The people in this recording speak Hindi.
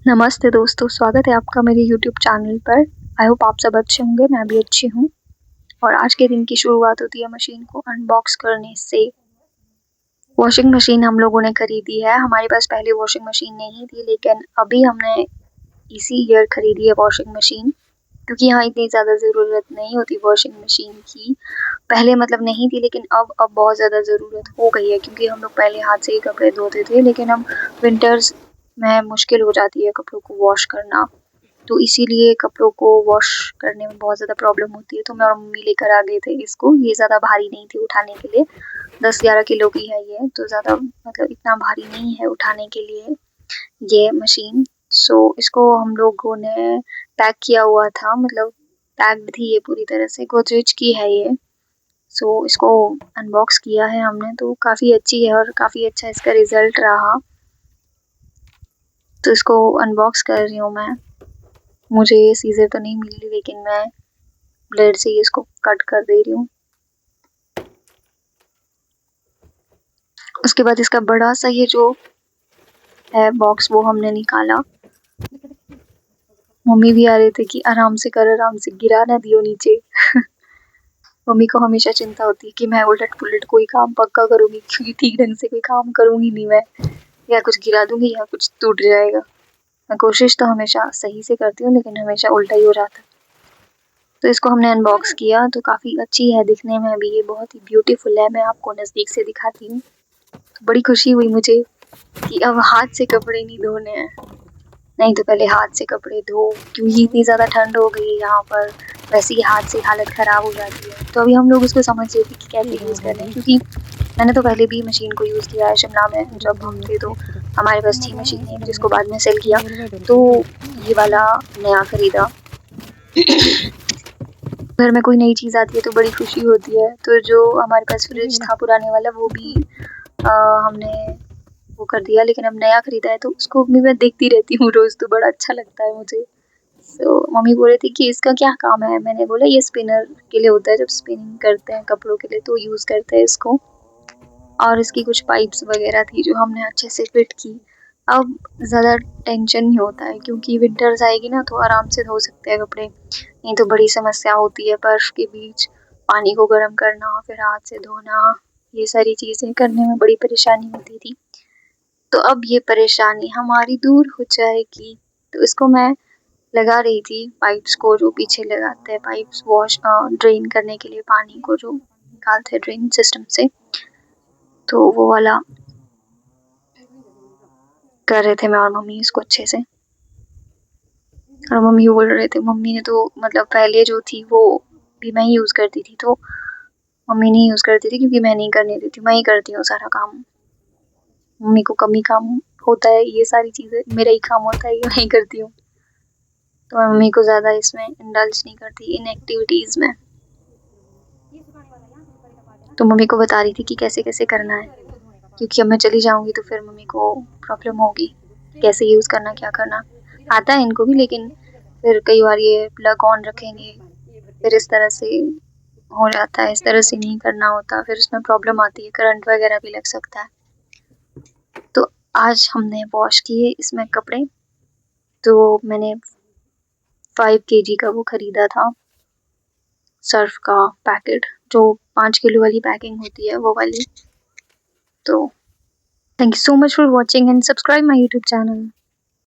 नमस्ते दोस्तों, स्वागत है आपका मेरे यूट्यूब चैनल पर। आई होप आप सब अच्छे होंगे, मैं भी अच्छी हूँ। और आज के दिन की शुरुआत होती है मशीन को अनबॉक्स करने से। वॉशिंग मशीन हम लोगों ने खरीदी है। हमारे पास पहले वॉशिंग मशीन नहीं थी, लेकिन अभी हमने इसी ईयर खरीदी है वॉशिंग मशीन, क्योंकि यहाँ इतनी ज़्यादा ज़रूरत नहीं होती वॉशिंग मशीन की। पहले मतलब नहीं थी, लेकिन अब बहुत ज़्यादा ज़रूरत हो गई है, क्योंकि हम लोग पहले हाथ से ही कपड़े धोते थे, लेकिन अब विंटर्स में मुश्किल हो जाती है कपड़ों को वॉश करना। तो इसीलिए कपड़ों को वॉश करने में बहुत ज़्यादा प्रॉब्लम होती है। तो मैं और मम्मी लेकर आ गए थे इसको। ये ज़्यादा भारी नहीं थी उठाने के लिए, 10-11 किलो की है ये, तो ज़्यादा मतलब इतना भारी नहीं है उठाने के लिए ये मशीन। सो इसको हम लोगों ने पैक किया हुआ था, मतलब पैक्ड थी ये पूरी तरह से। गोदरेज की है ये। सो इसको अनबॉक्स किया है हमने, तो काफ़ी अच्छी है और काफ़ी अच्छा इसका रिज़ल्ट रहा। तो इसको अनबॉक्स कर रही हूँ मैं। मुझे सीज़र तो नहीं मिली, लेकिन मैं ब्लेड से ही इसको कट कर दे रही हूँ। उसके बाद इसका बड़ा सा ये जो है बॉक्स, वो हमने निकाला। मम्मी भी आ रहे थे कि आराम से कर, आराम से, गिरा ना दियो नीचे। मम्मी को हमेशा चिंता होती है कि मैं उलट पुलट कोई काम पक्का करूँगी, क्योंकि ठीक ढंग से कोई काम करूँगी नहीं मैं, या कुछ गिरा दूँगी या कुछ टूट जाएगा। मैं कोशिश तो हमेशा सही से करती हूँ, लेकिन हमेशा उल्टा ही हो जाता है। तो इसको हमने अनबॉक्स किया, तो काफ़ी अच्छी है दिखने में भी, ये बहुत ही ब्यूटीफुल है। मैं आपको नज़दीक से दिखाती हूँ। तो बड़ी खुशी हुई मुझे कि अब हाथ से कपड़े नहीं धोने हैं। नहीं तो पहले हाथ से कपड़े धो, क्योंकि इतनी ज़्यादा ठंड हो गई है यहाँ पर, वैसे ही हाथ से हालत ख़राब हो जाती है। तो अभी हम लोग इसको समझ रहे थे कि कैसे यूज़ करना है, क्योंकि मैंने तो पहले भी मशीन को यूज़ किया है। शिमला में जब हम थे तो हमारे पास थी मशीन एक, जिसको बाद में सेल किया। तो ये वाला नया ख़रीदा। घर में कोई नई चीज़ आती है तो बड़ी खुशी होती है। तो जो हमारे पास फ्रिज था पुराने वाला, वो भी हमने वो कर दिया, लेकिन अब नया खरीदा है, तो उसको भी मैं देखती रहती हूँ रोज़, तो बड़ा अच्छा लगता है मुझे। सो मम्मी बोल रही थी कि इसका क्या काम है? मैंने बोला ये स्पिनर के लिए होता है, जब स्पिनिंग करते हैं कपड़ों के लिए तो यूज़ करते हैं इसको। और इसकी कुछ पाइप्स वगैरह थी जो हमने अच्छे से फिट की। अब ज़्यादा टेंशन नहीं होता है, क्योंकि विंटर्स आएगी ना, तो आराम से धो सकते हैं कपड़े। नहीं तो बड़ी समस्या होती है बर्फ़ के बीच पानी को गर्म करना, फिर हाथ से धोना, ये सारी चीज़ें करने में बड़ी परेशानी होती थी। तो अब ये परेशानी हमारी दूर हो जाएगी। तो इसको मैं लगा रही थी पाइप्स को, जो पीछे लगाते हैं पाइप्स वॉश ड्रेन करने के लिए, पानी को जो निकालते हैं ड्रेन सिस्टम से, तो वो वाला कर रहे थे मैं और मम्मी इसको अच्छे से। और मम्मी बोल रहे थे, मम्मी ने तो मतलब पहले जो थी वो भी मैं ही यूज़ करती थी, तो मम्मी नहीं यूज़ करती थी क्योंकि मैं नहीं करने देती, मैं ही करती हूँ सारा काम। मम्मी को कम ही काम होता है, ये सारी चीज़ें मेरा ही काम होता है, ये मैं ही करती हूँ। तो मैं मम्मी को ज़्यादा इसमें इंडल्ज नहीं करती, इन एक्टिविटीज़ में। तो मम्मी को बता रही थी कि कैसे-कैसे करना है, क्योंकि अब मैं चली जाऊँगी तो फिर मम्मी को प्रॉब्लम होगी, कैसे यूज़ करना, क्या करना। आता है इनको भी, लेकिन फिर कई बार ये प्लग ऑन रखेंगे, फिर इस तरह से हो जाता है, इस तरह से नहीं करना होता, फिर उसमें प्रॉब्लम आती है, करंट वगैरह भी लग सकता है। तो आज हमने वॉश किए इसमें कपड़े। तो मैंने 5 केजी का वो खरीदा था, सर्फ़ का पैकेट, जो 5 किलो वाली पैकिंग होती है वो वाली। तो thank you so much for watching and subscribe my YouTube channel.